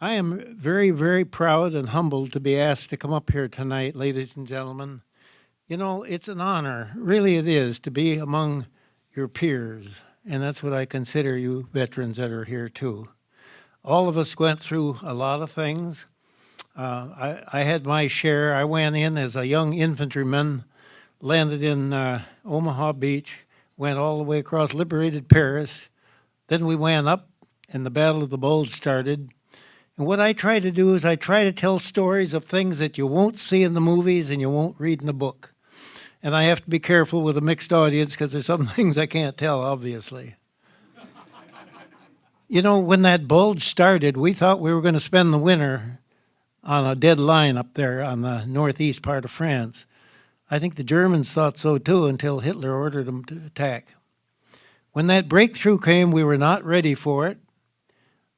I am very, very proud and humbled to be asked to come up here tonight, ladies and gentlemen. You know, it's an honor, really it is, to be among your peers. And that's what I consider you veterans that are here too. All of us went through a lot of things. I had my share. I went in as a young infantryman, landed in Omaha Beach, went all the way across liberated Paris. Then we went up, and the Battle of the Bulge started. And what I try to do is I try to tell stories of things that you won't see in the movies and you won't read in the book. And I have to be careful with a mixed audience because there's some things I can't tell, obviously. You know, when that bulge started, we thought we were going to spend the winter on a dead line up there on the northeast part of France. I think the Germans thought so too until Hitler ordered them to attack. When that breakthrough came, we were not ready for it.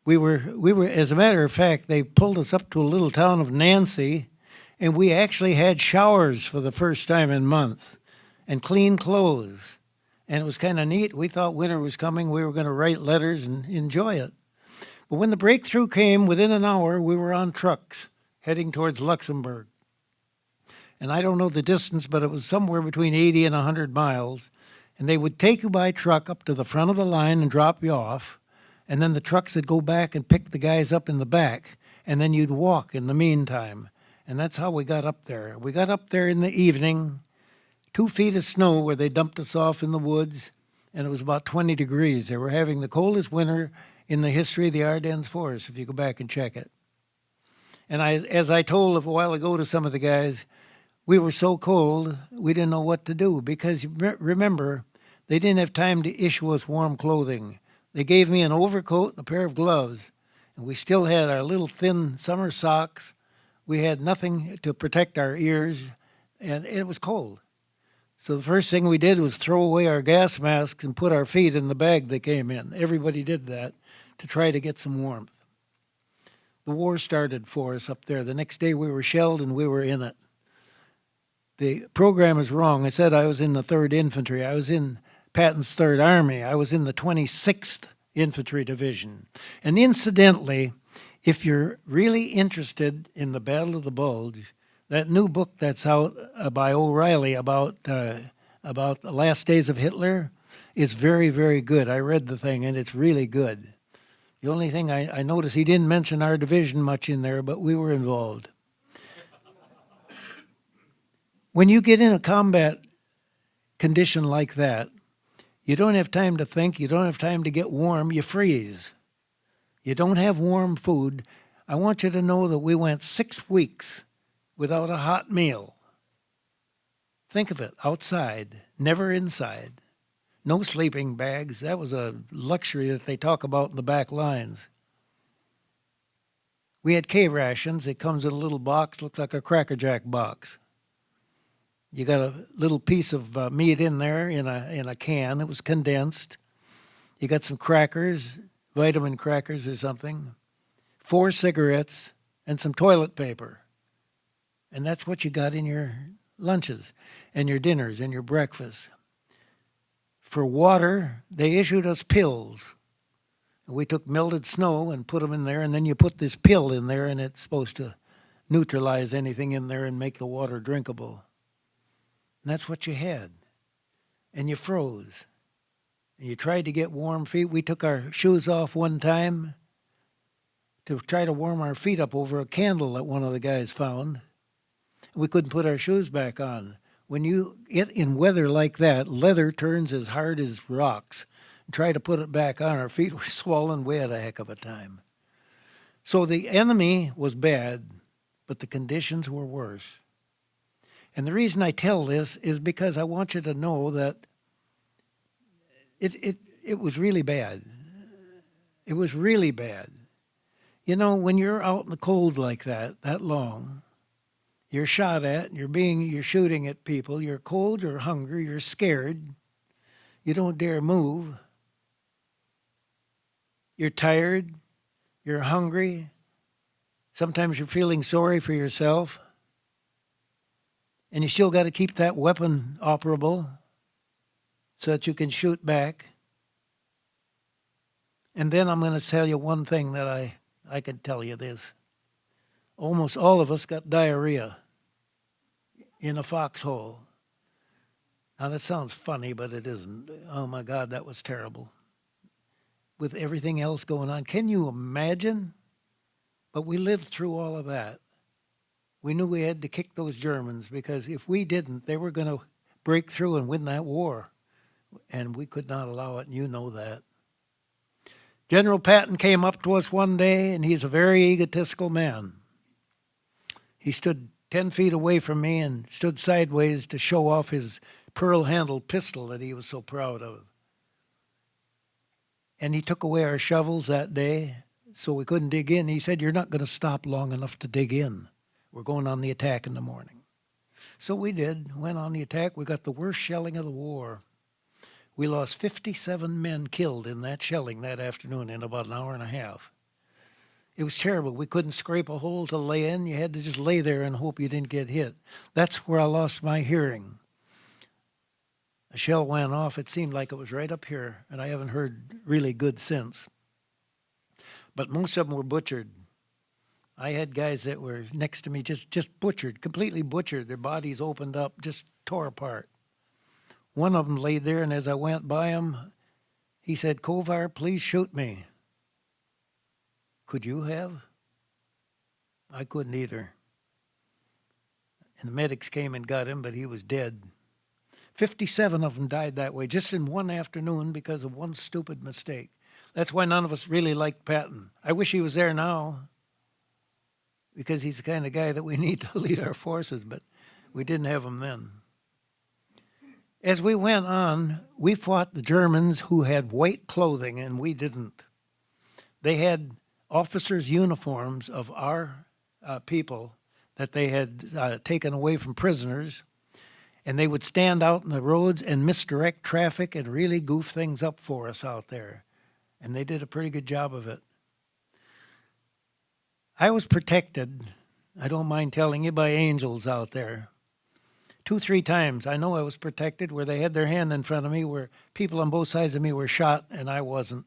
We were, as a matter of fact, they pulled us up to a little town of Nancy, and we actually had showers for the first time in months and clean clothes. And it was kind of neat. We thought winter was coming. We were going to write letters and enjoy it. But when the breakthrough came, within an hour, we were on trucks heading towards Luxembourg. And I don't know the distance, but it was somewhere between 80 and 100 miles. And they would take you by truck up to the front of the line and drop you off. And then the trucks would go back and pick the guys up in the back. And then you'd walk in the meantime. And that's how we got up there. We got up there in the evening, 2 feet of snow where they dumped us off in the woods. And it was about 20 degrees. They were having the coldest winter in the history of the Ardennes Forest, if you go back and check it. And as I told a while ago to some of the guys, we were so cold, we didn't know what to do. Because remember, they didn't have time to issue us warm clothing. They gave me an overcoat and a pair of gloves, and we still had our little thin summer socks. We had nothing to protect our ears, and it was cold. So the first thing we did was throw away our gas masks and put our feet in the bag they came in. Everybody did that to try to get some warmth. The war started for us up there. The next day we were shelled and we were in it. The program is wrong. I said I was in the 3rd Infantry. I was in Patton's 3rd Army. I was in the 26th Infantry Division. And incidentally, if you're really interested in the Battle of the Bulge, that new book that's out by O'Reilly about the last days of Hitler is very, very good. I read the thing, and it's really good. The only thing I noticed, he didn't mention our division much in there, but we were involved. When you get in a combat condition like that, you don't have time to think. You don't have time to get warm. You freeze. You don't have warm food. I want you to know that we went 6 weeks without a hot meal. Think of it, outside, never inside. No sleeping bags. That was a luxury that they talk about in the back lines. We had K rations. It comes in a little box, looks like a Cracker Jack box. You got a little piece of meat in there in a can. It was condensed. You got some crackers, vitamin crackers or something, 4 cigarettes, and some toilet paper. And that's what you got in your lunches and your dinners and your breakfasts. For water, they issued us pills. We took melted snow and put them in there, and then you put this pill in there, and it's supposed to neutralize anything in there and make the water drinkable. And that's what you had. And you froze. And you tried to get warm feet. We took our shoes off one time to try to warm our feet up over a candle that one of the guys found. We couldn't put our shoes back on. When you get in weather like that, leather turns as hard as rocks. Try to put it back on. Our feet were swollen. We had a heck of a time. So the enemy was bad, but the conditions were worse. And the reason I tell this is because I want you to know that it was really bad. It was really bad. You know, when you're out in the cold like that long, you're shot at, you're shooting at people, you're cold, you're hungry, you're scared, you don't dare move, you're tired, you're hungry, sometimes you're feeling sorry for yourself, and you still got to keep that weapon operable so that you can shoot back. And then I'm going to tell you one thing that I I can tell you this. Almost all of us got diarrhea in a foxhole. Now that sounds funny, but it isn't. Oh my God, that was terrible. With everything else going on, can you imagine? But we lived through all of that. We knew we had to kick those Germans because if we didn't, they were going to break through and win that war. And we could not allow it, and you know that. General Patton came up to us one day, and he's a very egotistical man. He stood 10 feet away from me and stood sideways to show off his pearl-handled pistol that he was so proud of. And he took away our shovels that day so we couldn't dig in. He said, "You're not going to stop long enough to dig in. We're going on the attack in the morning." So we did, went on the attack. We got the worst shelling of the war. We lost 57 men killed in that shelling that afternoon in about an hour and a half. It was terrible. We couldn't scrape a hole to lay in. You had to just lay there and hope you didn't get hit. That's where I lost my hearing. A shell went off. It seemed like it was right up here, and I haven't heard really good since. But most of them were butchered. I had guys that were next to me just butchered, completely butchered. Their bodies opened up, just tore apart. One of them laid there, and as I went by him, he said, "Kovar, please shoot me." Could you have? I couldn't either. And the medics came and got him, but he was dead. 57 of them died that way, just in one afternoon because of one stupid mistake. That's why none of us really liked Patton. I wish he was there now because he's the kind of guy that we need to lead our forces, but we didn't have him then. As we went on, we fought the Germans who had white clothing and we didn't. They had officers' uniforms of our people that they had taken away from prisoners, and they would stand out in the roads and misdirect traffic and really goof things up for us out there. And they did a pretty good job of it. I was protected, I don't mind telling you, by angels out there. 2-3 times I know I was protected where they had their hand in front of me, where people on both sides of me were shot and I wasn't.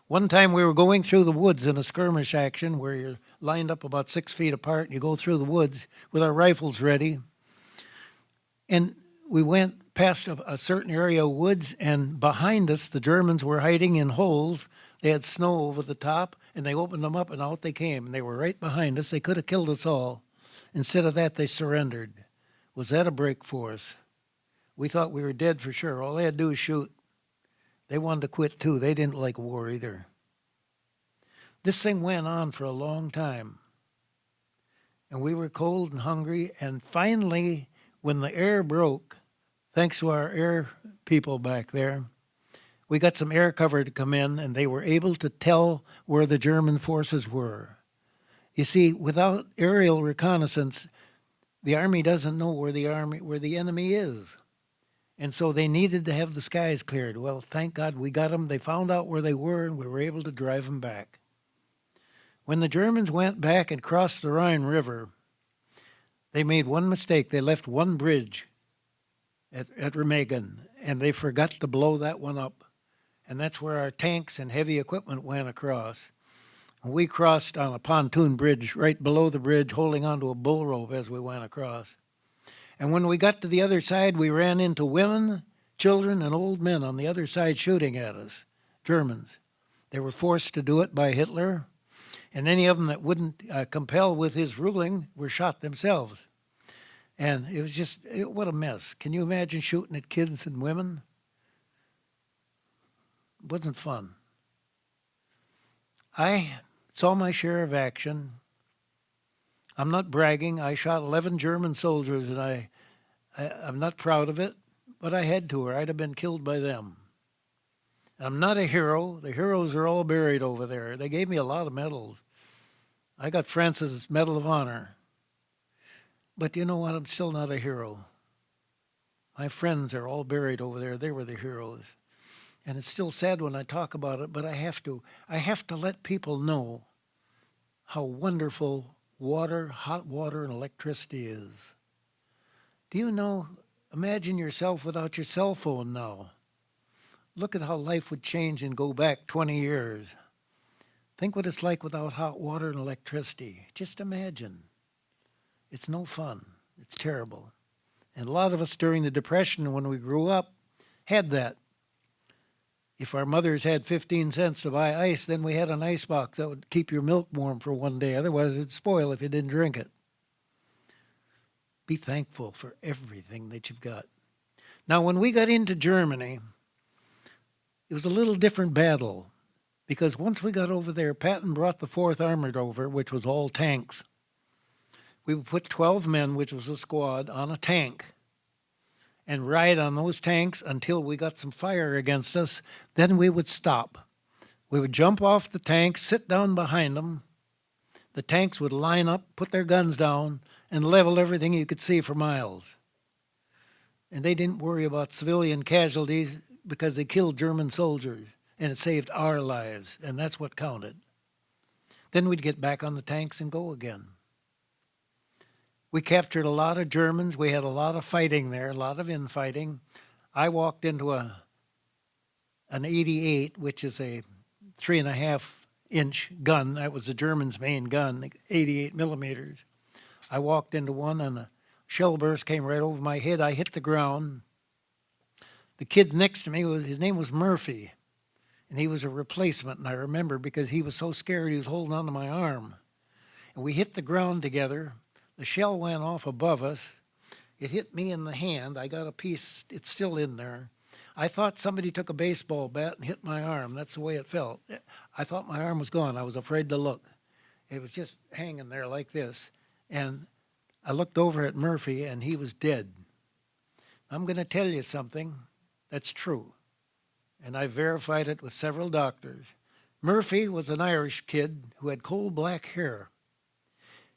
One time we were going through the woods in a skirmish action where you're lined up about 6 feet apart and you go through the woods with our rifles ready. And we went past a certain area of woods, and behind us the Germans were hiding in holes. They had snow over the top, and they opened them up and out they came. And they were right behind us. They could have killed us all. Instead of that, they surrendered. Was that a break for us? We thought we were dead for sure. All they had to do was shoot. They wanted to quit too. They didn't like war either. This thing went on for a long time. And we were cold and hungry. And finally, when the air broke, thanks to our air people back there, we got some air cover to come in, and they were able to tell where the German forces were. You see, without aerial reconnaissance, the Army doesn't know where the enemy is. And so they needed to have the skies cleared. Well, thank God we got them. They found out where they were, and we were able to drive them back. When the Germans went back and crossed the Rhine River, they made one mistake. They left one bridge at Remagen, and they forgot to blow that one up. And that's where our tanks and heavy equipment went across. We crossed on a pontoon bridge right below the bridge, holding onto a bull rope as we went across. And when we got to the other side, we ran into women, children, and old men on the other side shooting at us, Germans. They were forced to do it by Hitler, and any of them that wouldn't compel with his ruling were shot themselves. And it was just, what a mess. Can you imagine shooting at kids and women? It wasn't fun. I saw my share of action. I'm not bragging. I shot 11 German soldiers, and I'm not proud of it, but I had to, or I'd have been killed by them. I'm not a hero. The heroes are all buried over there. They gave me a lot of medals. I got Francis' Medal of Honor. But you know what? I'm still not a hero. My friends are all buried over there. They were the heroes. And it's still sad when I talk about it, but I have to. I have to let people know how wonderful water, hot water, and electricity is. Do you know, imagine yourself without your cell phone now. Look at how life would change and go back 20 years. Think what it's like without hot water and electricity. Just imagine. It's no fun. It's terrible. And a lot of us during the Depression, when we grew up, had that. If our mothers had 15 cents to buy ice, then we had an ice box that would keep your milk warm for one day. Otherwise, it'd spoil if you didn't drink it. Be thankful for everything that you've got. Now, when we got into Germany, it was a little different battle because once we got over there, Patton brought the 4th Armored over, which was all tanks. We would put 12 men, which was a squad, on a tank and ride on those tanks until we got some fire against us. Then we would stop. We would jump off the tank, sit down behind them. The tanks would line up, put their guns down, and level everything you could see for miles. And they didn't worry about civilian casualties because they killed German soldiers, and it saved our lives, and that's what counted. Then we'd get back on the tanks and go again. We captured a lot of Germans. We had a lot of fighting there, a lot of infighting. I walked into an 88, which is a 3.5-inch gun. That was the Germans' main gun, 88 millimeters. I walked into one, and a shell burst came right over my head. I hit the ground. The kid next to me, his name was Murphy, and he was a replacement, and I remember because he was so scared he was holding on to my arm. And we hit the ground together. The shell went off above us. It hit me in the hand. I got a piece. It's still in there. I thought somebody took a baseball bat and hit my arm. That's the way it felt. I thought my arm was gone. I was afraid to look. It was just hanging there like this. And I looked over at Murphy, and he was dead. I'm going to tell you something that's true, and I verified it with several doctors. Murphy was an Irish kid who had coal black hair.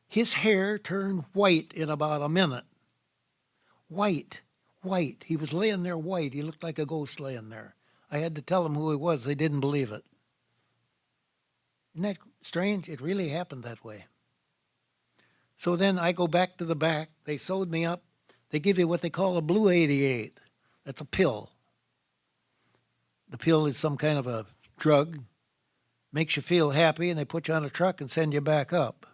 His hair turned white in about a minute. White. He was laying there white. He looked like a ghost laying there. I had to tell them who he was. They didn't believe it. Isn't that strange? It really happened that way. So then I go back to the back. They sewed me up. They give you what they call a blue 88. That's a pill. The pill is some kind of a drug. Makes you feel happy, and they put you on a truck and send you back up.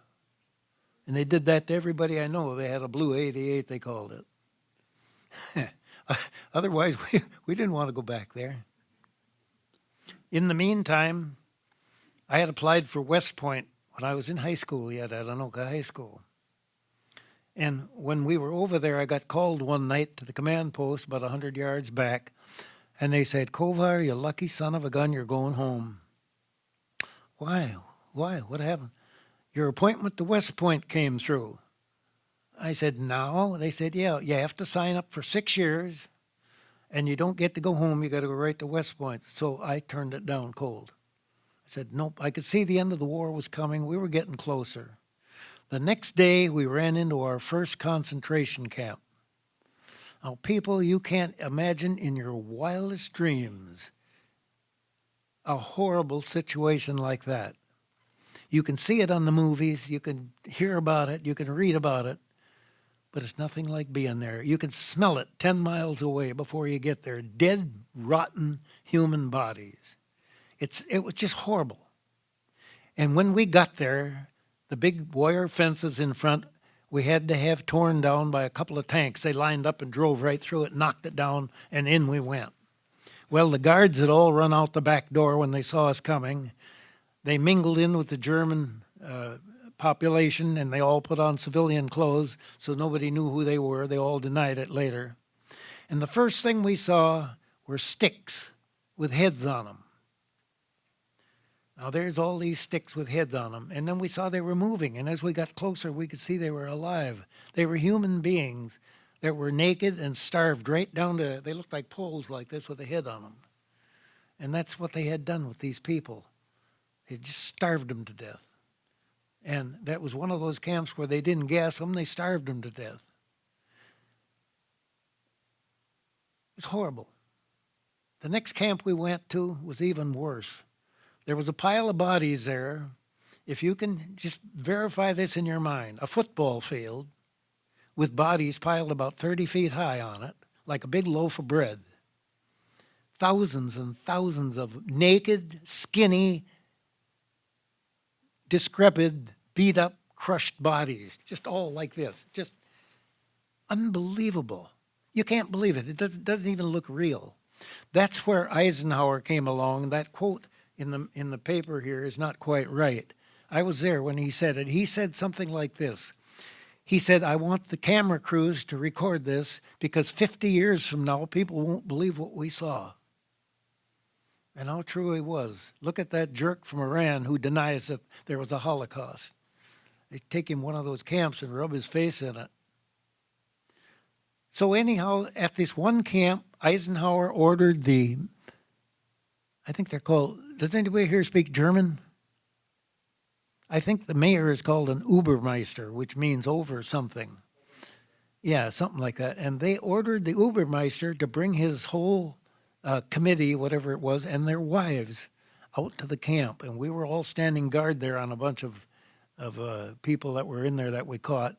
And they did that to everybody I know. They had a blue 88, they called it. Otherwise, we didn't want to go back there. In the meantime, I had applied for West Point when I was in high school yet at Anoka High School. And when we were over there, I got called one night to the command post about 100 yards back, and they said, "Kovar, you lucky son of a gun, you're going home." Why? What happened? "Your appointment to West Point came through." I said, "No." They said, "Yeah, you have to sign up for 6 years, and you don't get to go home. You got to go right to West Point." So I turned it down cold. I said, nope. I could see the end of the war was coming. We were getting closer. The next day, we ran into our first concentration camp. Now, people, you can't imagine in your wildest dreams a horrible situation like that. You can see it on the movies, you can hear about it, you can read about it, but it's nothing like being there. You can smell it 10 miles away before you get there. Dead, rotten human bodies. It was just horrible. And when we got there, the big wire fences in front, we had to have torn down by a couple of tanks. They lined up and drove right through it, knocked it down, and in we went. Well, the guards had all run out the back door when they saw us coming. They mingled in with the German population, and they all put on civilian clothes, so nobody knew who they were. They all denied it later. And the first thing we saw were sticks with heads on them. Now, there's all these sticks with heads on them, and then we saw they were moving, and as we got closer, we could see they were alive. They were human beings that were naked and starved right down to, they looked like poles like this with a head on them. And that's what they had done with these people. They just starved them to death. And that was one of those camps where they didn't gas them, they starved them to death. It was horrible. The next camp we went to was even worse. There was a pile of bodies there. If you can just verify this in your mind, a football field with bodies piled about 30 feet high on it, like a big loaf of bread. Thousands and thousands of naked, skinny, discrepit, beat up, crushed bodies, just all like this. Just unbelievable. You can't believe it. It doesn't even look real. That's where Eisenhower came along. That quote in the paper here is not quite right. I was there when he said it. He said something like this. He said, I want the camera crews to record this because 50 years from now, people won't believe what we saw. And how true he was. Look at that jerk from Iran who denies that there was a Holocaust. They take him one of those camps and rub his face in it. So anyhow, at this one camp, Eisenhower ordered I think they're called, does anybody here speak German? I think the mayor is called an Übermeister, which means over something. Yeah, something like that. And they ordered the Übermeister to bring his whole committee, whatever it was, and their wives out to the camp. And we were all standing guard there on a bunch of people that were in there that we caught.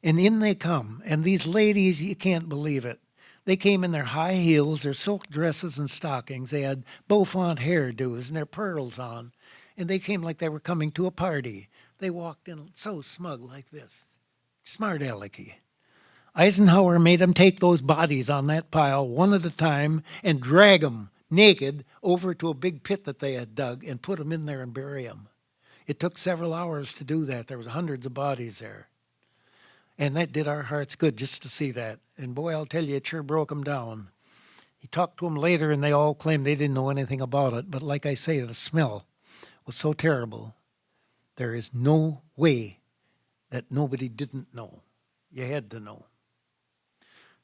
And in they come. And these ladies, you can't believe it. They came in their high heels, their silk dresses and stockings. They had bouffant hairdos and their pearls on. And they came like they were coming to a party. They walked in so smug like this. Smart alecky. Eisenhower made them take those bodies on that pile one at a time and drag them naked over to a big pit that they had dug and put them in there and bury them. It took several hours to do that. There was hundreds of bodies there. And that did our hearts good just to see that. And boy, I'll tell you, it sure broke them down. He talked to them later and they all claimed they didn't know anything about it. But like I say, the smell was so terrible. There is no way that nobody didn't know. You had to know.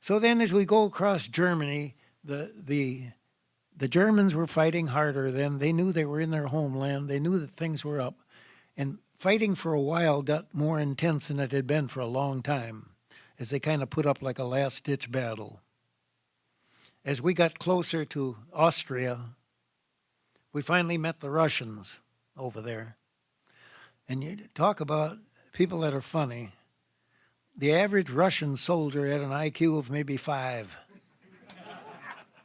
So then as we go across Germany, the Germans were fighting harder then. They knew they were in their homeland. They knew that things were up. And fighting for a while got more intense than it had been for a long time, as they kind of put up like a last-ditch battle. As we got closer to Austria, we finally met the Russians over there. And you talk about people that are funny. The average Russian soldier had an IQ of maybe 5.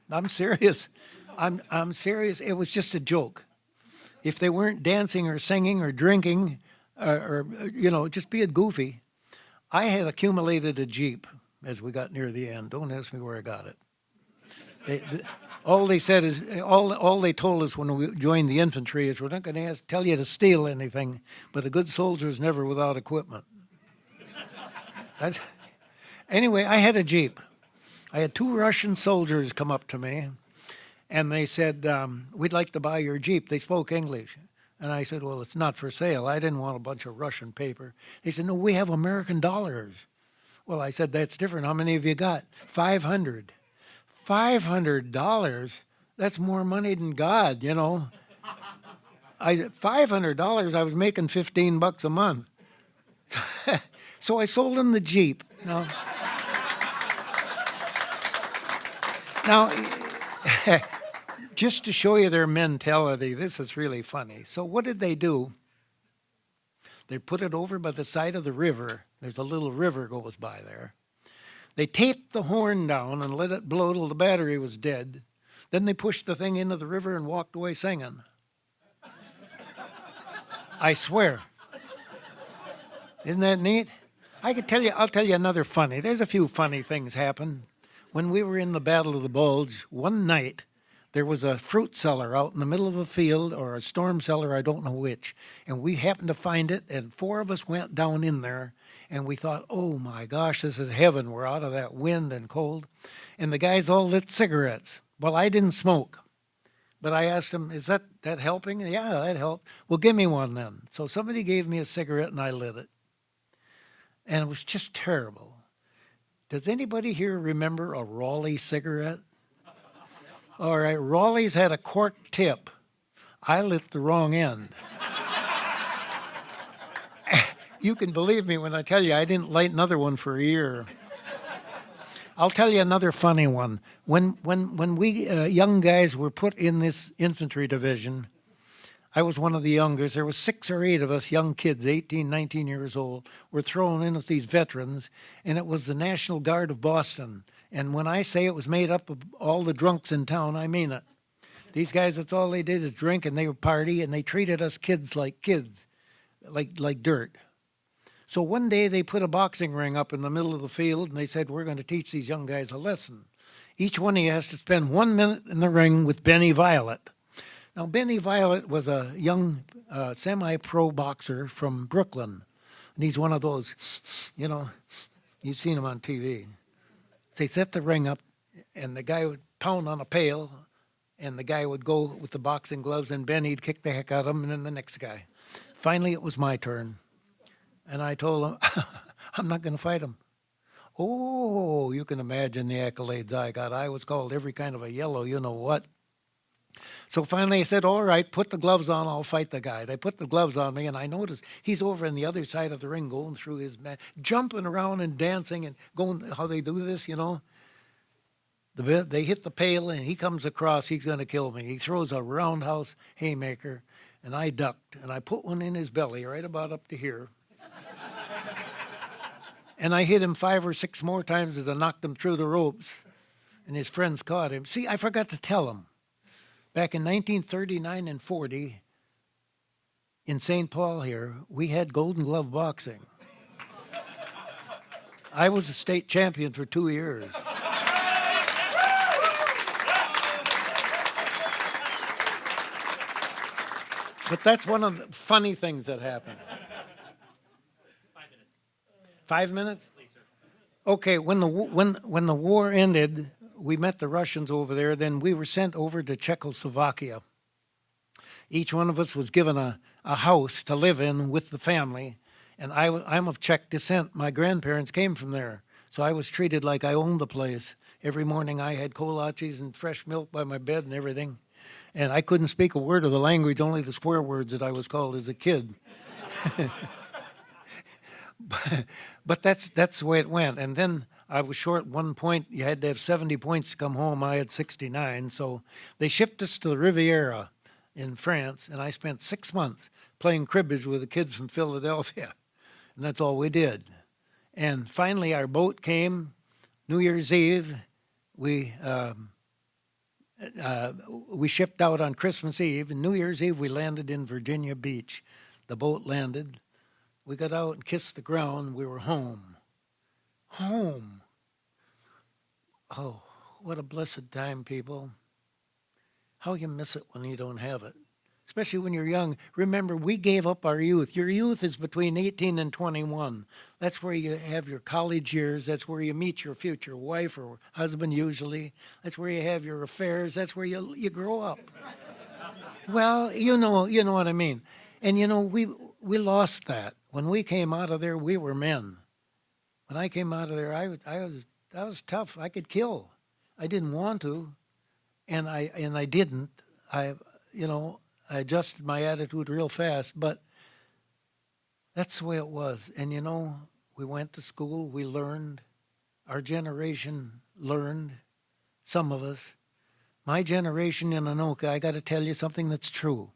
I'm serious. I'm serious. It was just a joke. If they weren't dancing or singing or drinking or just being goofy. I had accumulated a Jeep as we got near the end. Don't ask me where I got it. All they said is, all they told us when we joined the infantry is, we're not going to tell you to steal anything, but a good soldier is never without equipment. Anyway, I had a Jeep. I had 2 Russian soldiers come up to me, and they said, we'd like to buy your Jeep. They spoke English. And I said, well, it's not for sale. I didn't want a bunch of Russian paper. They said, no, we have American dollars. Well, I said, that's different. How many have you got? 500. $500? That's more money than God, you know. $500, I was making $15 a month. So I sold him the Jeep. Now, just to show you their mentality, this is really funny. So what did they do? They put it over by the side of the river. There's a little river goes by there. They taped the horn down and let it blow till the battery was dead. Then they pushed the thing into the river and walked away singing. I swear. Isn't that neat? I'll tell you another funny. There's a few funny things happen. When we were in the Battle of the Bulge, one night, there was a fruit cellar out in the middle of a field, or a storm cellar, I don't know which. And we happened to find it, and 4 of us went down in there, and we thought, oh my gosh, this is heaven. We're out of that wind and cold. And the guys all lit cigarettes. Well, I didn't smoke. But I asked them, is that helping? Yeah, that helped. Well, give me one then. So somebody gave me a cigarette, and I lit it. And it was just terrible. Does anybody here remember a Raleigh cigarette? All right, Raleigh's had a cork tip. I lit the wrong end. You can believe me when I tell you I didn't light another one for a year. I'll tell you another funny one. When we young guys were put in this infantry division, I was one of the youngest. There was 6 or 8 of us young kids, 18, 19 years old, were thrown in with these veterans, and it was the National Guard of Boston. And when I say it was made up of all the drunks in town, I mean it. These guys, that's all they did is drink, and they would party, and they treated us kids like kids. like dirt. So one day they put a boxing ring up in the middle of the field, and they said, we're going to teach these young guys a lesson. Each one of you has to spend 1 minute in the ring with Benny Violet. Now, Benny Violet was a young semi-pro boxer from Brooklyn. And he's one of those, you've seen him on TV. They set the ring up, and the guy would pound on a pail, and the guy would go with the boxing gloves, and Benny'd kick the heck out of him, and then the next guy. Finally, it was my turn. And I told him, I'm not going to fight him. Oh, you can imagine the accolades I got. I was called every kind of a yellow, you know what. So finally I said, all right, put the gloves on, I'll fight the guy. They put the gloves on me, and I noticed he's over on the other side of the ring going through his mat, jumping around and dancing and going, how they do this, They hit the pail, and he comes across, he's going to kill me. He throws a roundhouse haymaker, and I ducked, and I put one in his belly right about up to here. And I hit him 5 or 6 more times as I knocked him through the ropes, and his friends caught him. See, I forgot to tell him. Back in 1939 and 40, in St. Paul here, we had Golden Glove boxing. I was a state champion for 2 years. But that's one of the funny things that happened. 5 minutes? Okay, when the war ended, we met the Russians over there. Then we were sent over to Czechoslovakia. Each one of us was given a house to live in with the family. And I'm of Czech descent. My grandparents came from there. So I was treated like I owned the place. Every morning I had kolaches and fresh milk by my bed and everything. And I couldn't speak a word of the language, only the swear words that I was called as a kid. But that's the way it went. And then I was short 1 point. You had to have 70 points to come home. I had 69. So they shipped us to the Riviera in France, and I spent 6 months playing cribbage with the kids from Philadelphia. And that's all we did. And finally our boat came New Year's Eve. We shipped out on Christmas Eve, and New Year's Eve we landed in Virginia Beach. The boat landed. We got out and kissed the ground. We were home. Home. Oh, what a blessed time, people. How you miss it when you don't have it, especially when you're young. Remember, we gave up our youth. Your youth is between 18 and 21. That's where you have your college years. That's where you meet your future wife or husband usually. That's where you have your affairs. That's where you grow up. Well, you know what I mean. And we lost that. When we came out of there, we were men. When I came out of there, I was tough. I could kill. I didn't want to, and I didn't. I adjusted my attitude real fast, but that's the way it was. And we went to school, we learned. Our generation learned, some of us. My generation in Anoka, I got to tell you something that's true.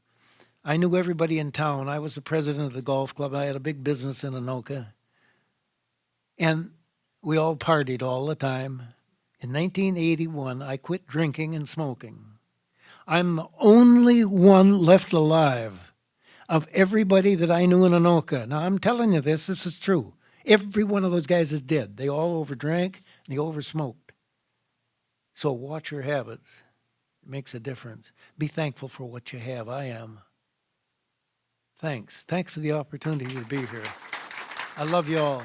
I knew everybody in town. I was the president of the golf club. I had a big business in Anoka. And we all partied all the time. In 1981, I quit drinking and smoking. I'm the only one left alive of everybody that I knew in Anoka. Now, I'm telling you this is true. Every one of those guys is dead. They all overdrank and they oversmoked. So watch your habits. It makes a difference. Be thankful for what you have. I am. Thanks. Thanks for the opportunity to be here. I love you all.